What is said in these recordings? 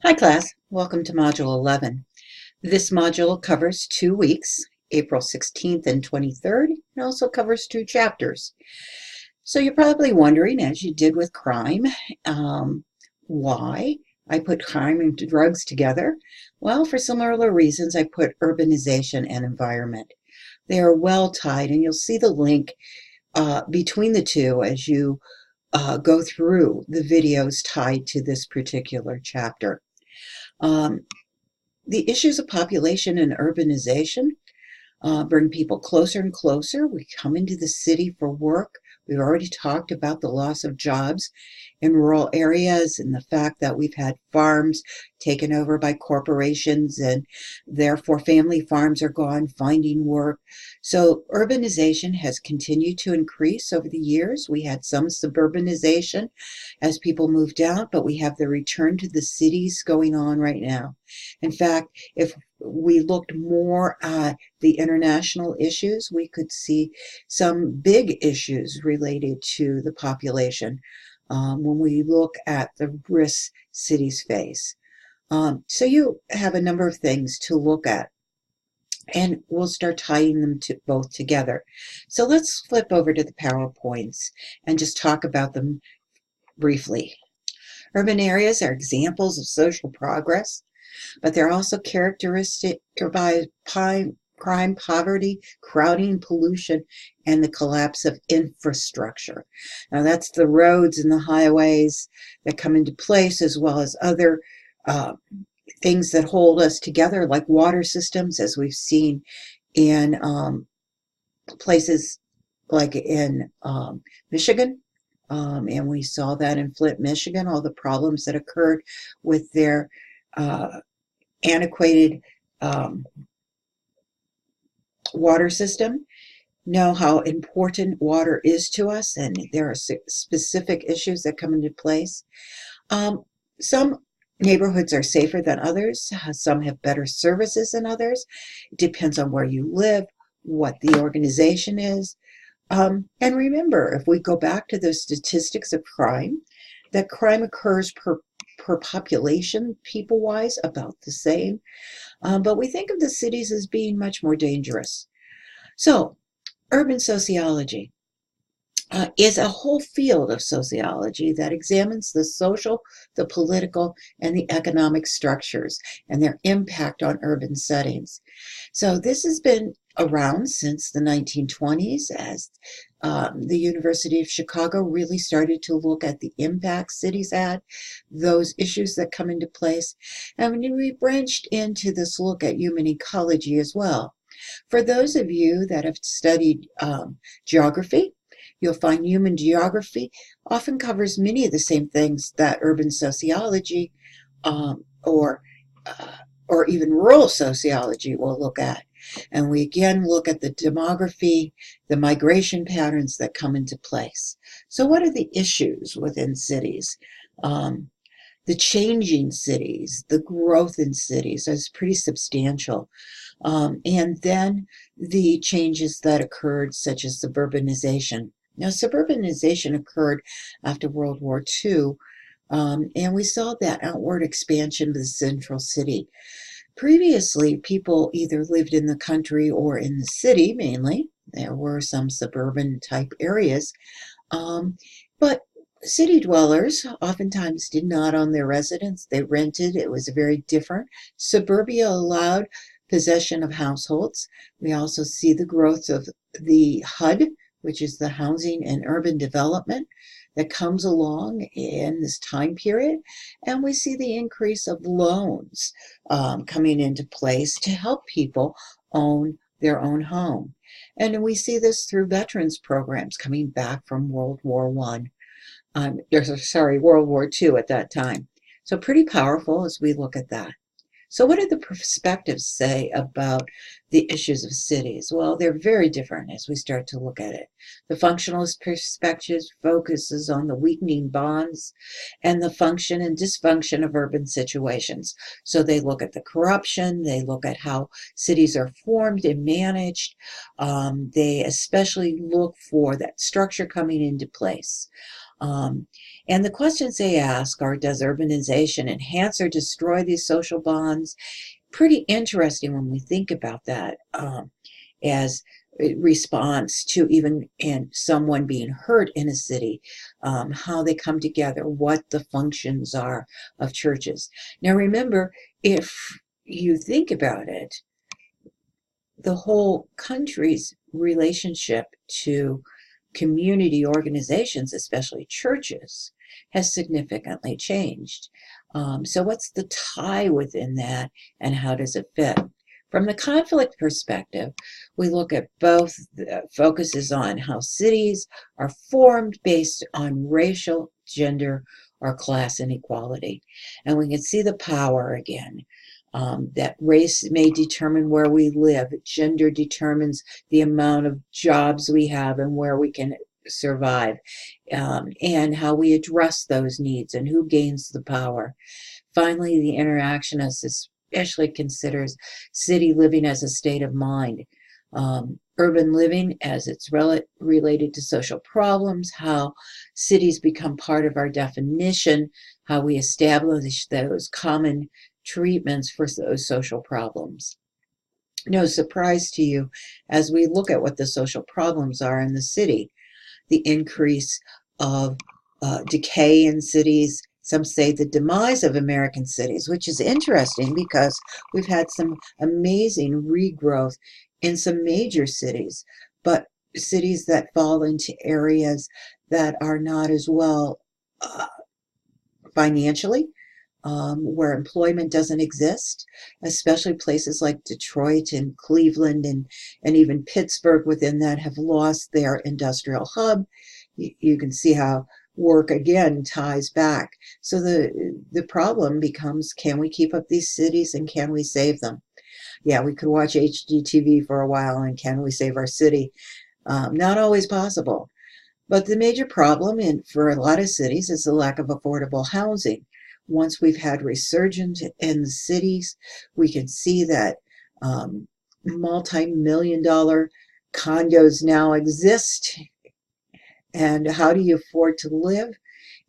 Hi class, welcome to Module 11. This module covers 2 weeks, April 16th and 23rd, and also covers 2 chapters. So you're probably wondering, as you did with crime, why I put crime and drugs together. Well, for similar reasons, I put urbanization and environment. They are well tied, and you'll see the link between the two as you go through the videos tied to this particular chapter. The issues of population and urbanization bring people closer and closer. We come into the city for work. We've already talked about the loss of jobs in rural areas and the fact that we've had farms taken over by corporations and therefore family farms are gone, finding work. So urbanization has continued to increase over the years. We had some suburbanization as people moved out, but we have the return to the cities going on right now. In fact, if we looked more at the international issues, we could see some big issues related to the population when we look at the risks cities face. So you have a number of things to look at, and we'll start tying them both together. So let's flip over to the PowerPoints and just talk about them briefly. Urban areas are examples of social progress, but they're also characteristic by crime, poverty, crowding, pollution, and the collapse of infrastructure. Now that's the roads and the highways that come into place, as well as other things that hold us together, like water systems, as we've seen in places like in Michigan. And we saw that in Flint, Michigan, all the problems that occurred with their antiquated water system. Know how important water is to us, and there are specific issues that come into place. Some neighborhoods are safer than others. Some have better services than others. It depends on where you live, what the organization is. And remember, if we go back to the statistics of crime, that crime occurs per population, people-wise, about the same. But we think of the cities as being much more dangerous. So, urban sociology is a whole field of sociology that examines the social, the political, and the economic structures and their impact on urban settings. So this has been around since the 1920s as the University of Chicago really started to look at the impact cities had, those issues that come into place, and we branched into this look at human ecology as well. For those of you that have studied geography, you'll find human geography often covers many of the same things that urban sociology or even rural sociology will look at. And we again look at the demography, the migration patterns that come into place. So what are the issues within cities? The changing cities, the growth in cities is pretty substantial. And then the changes that occurred, such as suburbanization. Now, suburbanization occurred after World War II, and we saw that outward expansion of the central city. Previously, people either lived in the country or in the city, mainly. There were some suburban type areas, but city dwellers oftentimes did not own their residence. They rented. It was very different. Suburbia allowed possession of households. We also see the growth of the HUD, which is the Housing and Urban Development, that comes along in this time period. And we see the increase of loans coming into place to help people own their own home. And we see this through veterans programs coming back from World War II at that time. So pretty powerful as we look at that. So what do the perspectives say about the issues of cities? Well, they're very different as we start to look at it. The functionalist perspective focuses on the weakening bonds and the function and dysfunction of urban situations. So they look at the corruption, they look at how cities are formed and managed. They especially look for that structure coming into place. And the questions they ask are, does urbanization enhance or destroy these social bonds? Pretty interesting when we think about that, as a response to even in someone being hurt in a city, how they come together, what the functions are of churches. Now remember, if you think about it, the whole country's relationship to community organizations, especially churches, has significantly changed. So what's the tie within that, and how does it fit? From the conflict perspective, we look at both focuses on how cities are formed based on racial, gender, or class inequality. And we can see the power again. That race may determine where we live. Gender determines the amount of jobs we have and where we can survive, and how we address those needs and who gains the power. Finally, the interactionist especially considers city living as a state of mind, urban living as it's related to social problems, how cities become part of our definition, how we establish those common treatments for those social problems. No surprise to you as we look at what the social problems are in the city. The increase of decay in cities. Some say the demise of American cities, which is interesting because we've had some amazing regrowth in some major cities, but cities that fall into areas that are not as well financially, where employment doesn't exist, especially places like Detroit and Cleveland and even Pittsburgh within that have lost their industrial hub. You can see how work again ties back. So the problem becomes, can we keep up these cities and can we save them? Yeah, we could watch HGTV for a while, and can we save our city? Not always possible. But the major problem for a lot of cities is the lack of affordable housing. Once we've had resurgence in the cities, we can see that multi-million-dollar condos now exist. And how do you afford to live?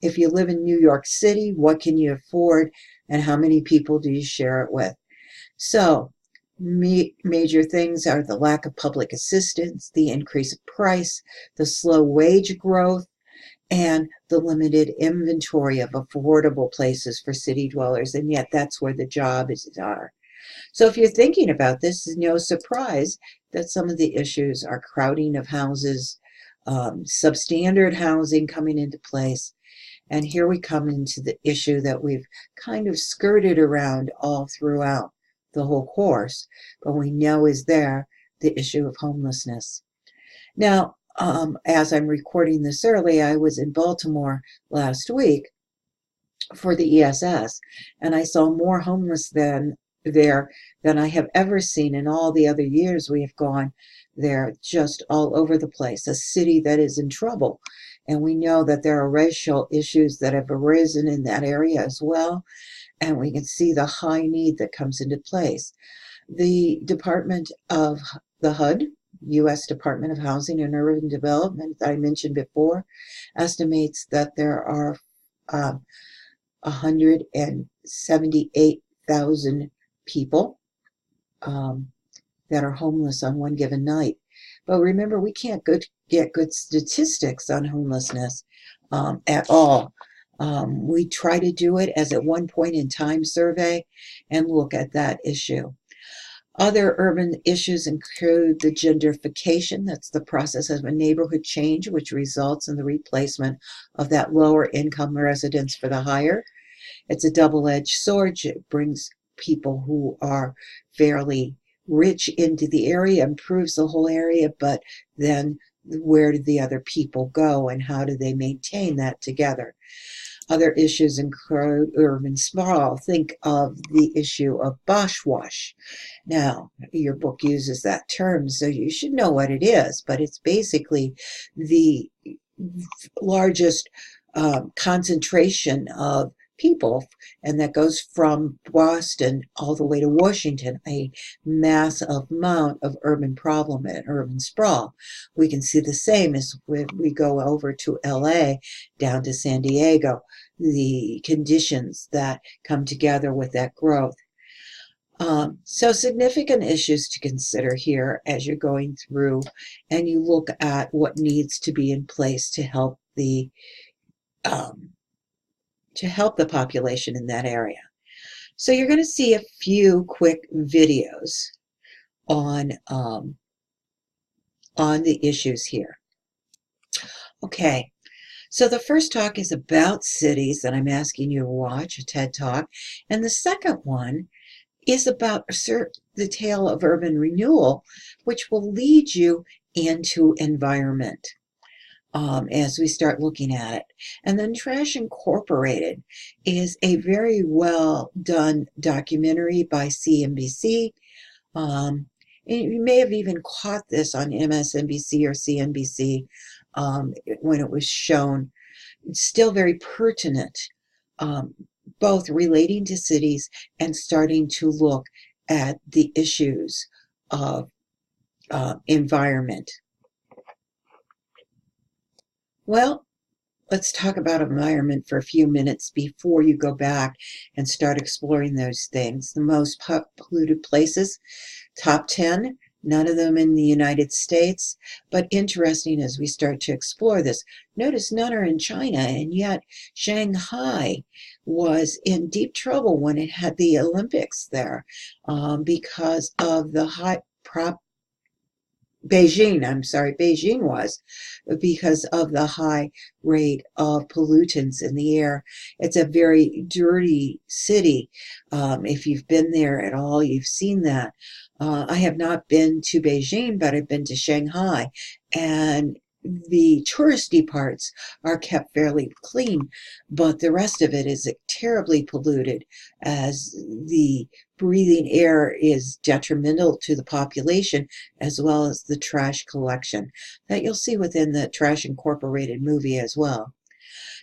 If you live in New York City, what can you afford, and how many people do you share it with? So, major things are the lack of public assistance, the increase of price, the slow wage growth, and the limited inventory of affordable places for city dwellers, and yet that's where the jobs are. So if you're thinking about this, it's no surprise that some of the issues are crowding of houses, substandard housing coming into place, and here we come into the issue that we've kind of skirted around all throughout the whole course, but we know is there, the issue of homelessness. Now, as I'm recording this early, I was in Baltimore last week for the ESS, and I saw more homeless there than I have ever seen in all the other years we have gone there, just all over the place, a city that is in trouble. And we know that there are racial issues that have arisen in that area as well, and we can see the high need that comes into place. The Department of the HUD, U.S. Department of Housing and Urban Development, that I mentioned before, estimates that there are 178,000 people that are homeless on one given night. But remember, we can't get good statistics on homelessness at all. We try to do it as at one point in time survey and look at that issue. Other urban issues include the gentrification. That's the process of a neighborhood change, which results in the replacement of that lower income residents for the higher. It's a double-edged sword. It brings people who are fairly rich into the area, improves the whole area, but then where do the other people go and how do they maintain that together? Other issues include urban sprawl. Think of the issue of boshwash. Now, your book uses that term, so you should know what it is, but it's basically the largest concentration of people, and that goes from Boston all the way to Washington, a massive amount of urban problem and urban sprawl. We can see the same as when we go over to LA, down to San Diego, the conditions that come together with that growth. So significant issues to consider here as you're going through and you look at what needs to be in place um, to help the population in that area. So you're going to see a few quick videos on the issues here. Okay, so the first talk is about cities that I'm asking you to watch, a TED Talk, and the second one is about the tale of urban renewal, which will lead you into environment as we start looking at it. And then Trash Incorporated is a very well done documentary by CNBC. And you may have even caught this on MSNBC or CNBC when it was shown. It's still very pertinent, both relating to cities and starting to look at the issues of environment. Well, let's talk about environment for a few minutes before you go back and start exploring those things. The most polluted places, top 10, none of them in the United States, but interesting as we start to explore this. Notice none are in China, and yet Shanghai was in deep trouble when it had the Olympics there because of the high Beijing was, because of the high rate of pollutants in the air. It's a very dirty city. If you've been there at all, you've seen that. I have not been to Beijing, but I've been to Shanghai, and the touristy parts are kept fairly clean, but the rest of it is terribly polluted, as the breathing air is detrimental to the population, as well as the trash collection that you'll see within the Trash Incorporated movie as well.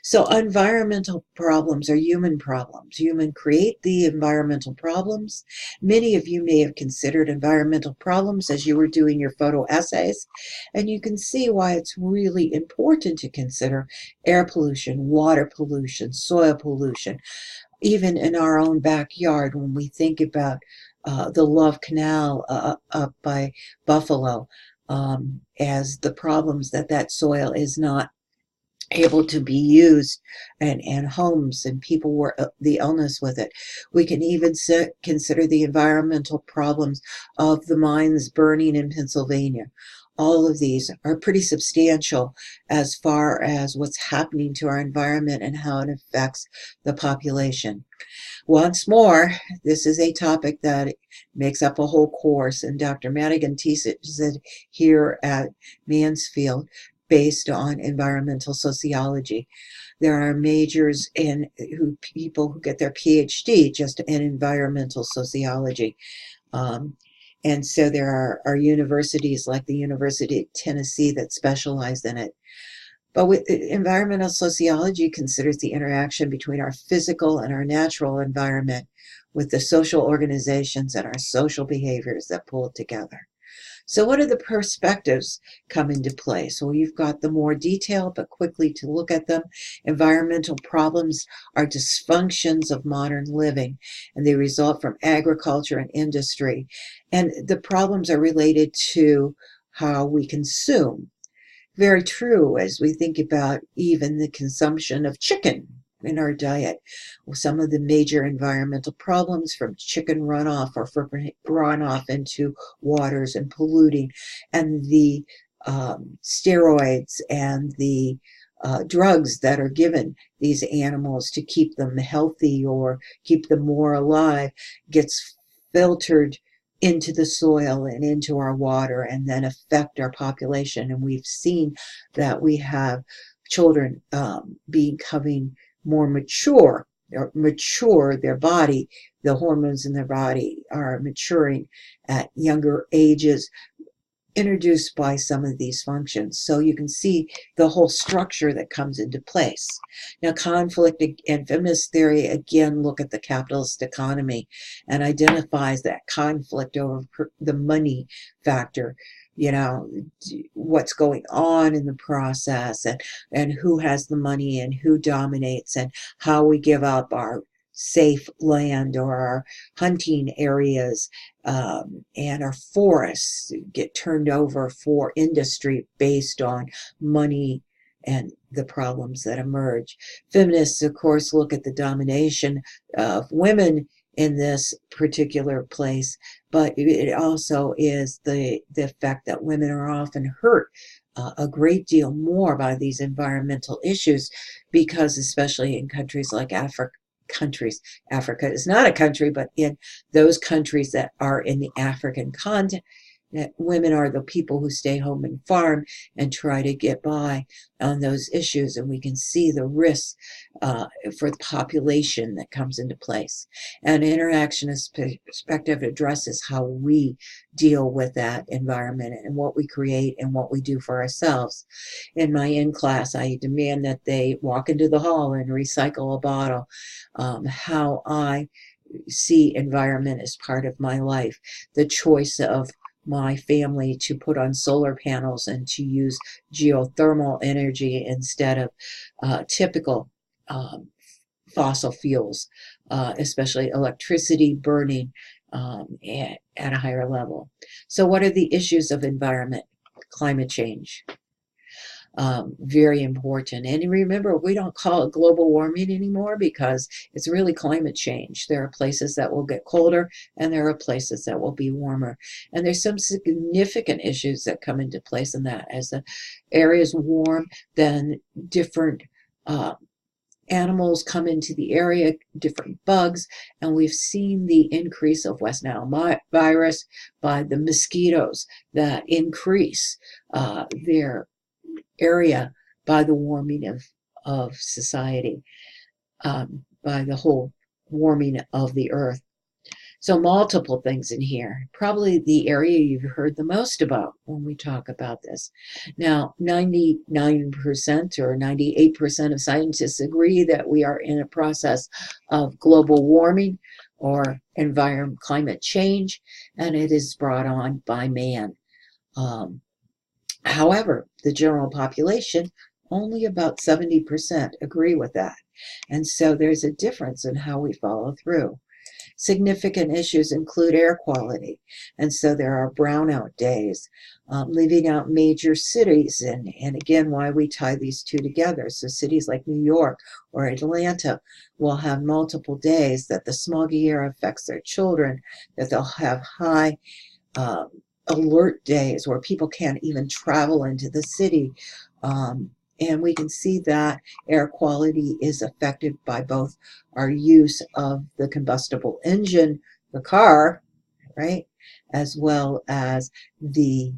So environmental problems are human problems. Humans create the environmental problems. Many of you may have considered environmental problems as you were doing your photo essays, and you can see why it's really important to consider air pollution, water pollution, soil pollution, even in our own backyard when we think about the Love Canal up by Buffalo, as the problems that soil is not able to be used, and homes and people were the illness with it. We can even consider the environmental problems of the mines burning in Pennsylvania. All of these are pretty substantial as far as what's happening to our environment and how it affects the population. Once more, this is a topic that makes up a whole course, and Dr. Madigan teaches it here at Mansfield, based on environmental sociology. There are majors in people who get their PhD just in environmental sociology. And so there are universities like the University of Tennessee that specialize in it. But environmental sociology considers the interaction between our physical and our natural environment with the social organizations and our social behaviors that pull it together. So what are the perspectives come into play? So you've got the more detailed, but quickly to look at them. Environmental problems are dysfunctions of modern living, and they result from agriculture and industry. And the problems are related to how we consume. Very true as we think about even the consumption of chicken in our diet. Some of the major environmental problems from chicken runoff or from runoff into waters and polluting, and the steroids and the drugs that are given these animals to keep them healthy or keep them more alive gets filtered into the soil and into our water and then affect our population. And we've seen that we have children becoming more mature, their body, the hormones in their body are maturing at younger ages, introduced by some of these functions. So you can see the whole structure that comes into place. Now, conflict and feminist theory, again, look at the capitalist economy and identifies that conflict over the money factor, you know, what's going on in the process, and who has the money and who dominates, and how we give up our safe land or our hunting areas, and our forests get turned over for industry based on money and the problems that emerge. Feminists, of course, look at the domination of women in this particular place, but it also is the fact that women are often hurt a great deal more by these environmental issues, because especially in countries like Africa is not a country, but in those countries that are in the African continent, women are the people who stay home and farm and try to get by on those issues. And we can see the risks for the population that comes into place. And interactionist perspective addresses how we deal with that environment and what we create and what we do for ourselves. In my in-class, I demand that they walk into the hall and recycle a bottle. How I see environment as part of my life, the choice of my family to put on solar panels and to use geothermal energy instead of typical fossil fuels, especially electricity burning at a higher level. So what are the issues of environment? Climate change. Very important. And remember, we don't call it global warming anymore because it's really climate change. There are places that will get colder and there are places that will be warmer. And there's some significant issues that come into place in that. As the area is warm, then different animals come into the area, different bugs, and we've seen the increase of West Nile virus by the mosquitoes that increase their area by the warming of society, by the whole warming of the earth. So multiple things in here. Probably the area you've heard the most about when we talk about this. Now, 99% or 98% of scientists agree that we are in a process of global warming or climate change, and it is brought on by man. However, the general population, only about 70% agree with that. And so there's a difference in how we follow through. Significant issues include air quality. And so there are brownout days, leaving out major cities. And again, why we tie these two together. So cities like New York or Atlanta will have multiple days that the smoggy air affects their children, that they'll have high alert days where people can't even travel into the city. And we can see that air quality is affected by both our use of the combustible engine, the car, right, as well as the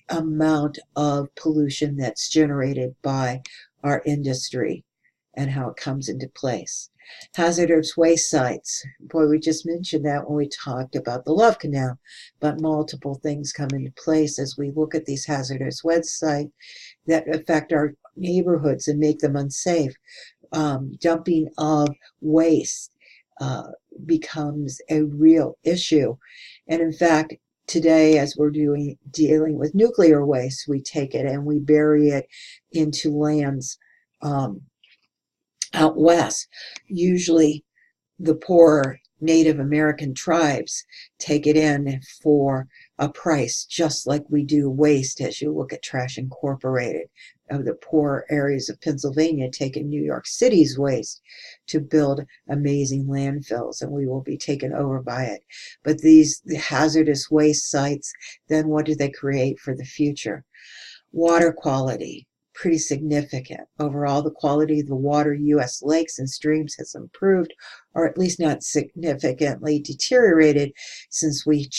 amount of pollution that's generated by our industry and how it comes into place. Hazardous waste sites. Boy, we just mentioned that when we talked about the Love Canal, but multiple things come into place as we look at these hazardous waste sites that affect our neighborhoods and make them unsafe. Dumping of waste becomes a real issue. And in fact, today, as we're dealing with nuclear waste, we take it and we bury it into lands out west. Usually the poorer Native American tribes take it in for a price, just like we do waste. As you look at Trash Incorporated, of the poor areas of Pennsylvania take in New York City's waste to build amazing landfills, and we will be taken over by it. But the hazardous waste sites, then what do they create for the future? Water quality. Pretty significant. Overall, the quality of the water U.S. lakes and streams has improved, or at least not significantly deteriorated since we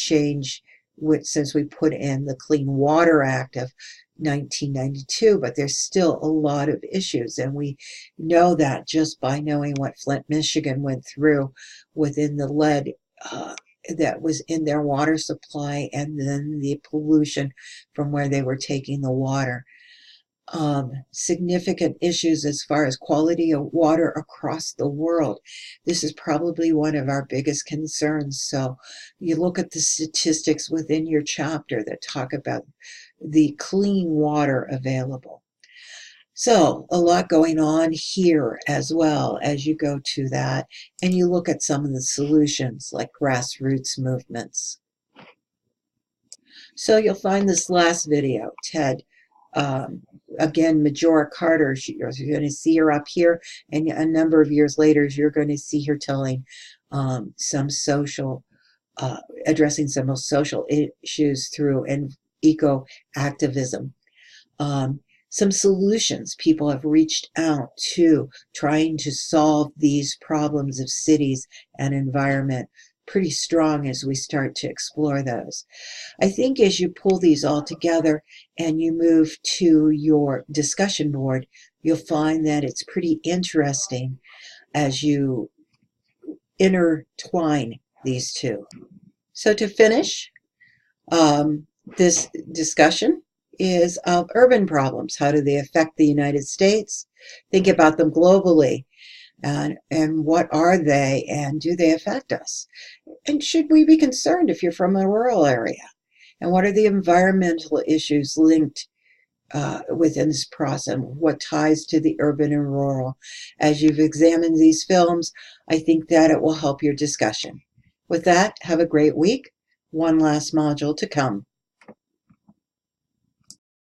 put in the Clean Water Act of 1992, but there's still a lot of issues, and we know that just by knowing what Flint, Michigan went through within the lead that was in their water supply, and then the pollution from where they were taking the water. Significant issues as far as quality of water across the world. This is probably one of our biggest concerns. So you look at the statistics within your chapter that talk about the clean water available. So a lot going on here as well as you go to that, and you look at some of the solutions like grassroots movements. So you'll find this last video, Ted, again, Majora Carter, you're going to see her up here, and a number of years later, you're going to see her telling some social, addressing some social issues through eco activism. Some solutions people have reached out to trying to solve these problems of cities and environment. Pretty strong as we start to explore those. I think as you pull these all together and you move to your discussion board, you'll find that it's pretty interesting as you intertwine these two. So to finish, this discussion is of urban problems. How do they affect the United States? Think about them globally. And what are they, and do they affect us? And should we be concerned if you're from a rural area? And what are the environmental issues linked within this process? What ties to the urban and rural? As you've examined these films, I think that it will help your discussion. With that, have a great week. One last module to come.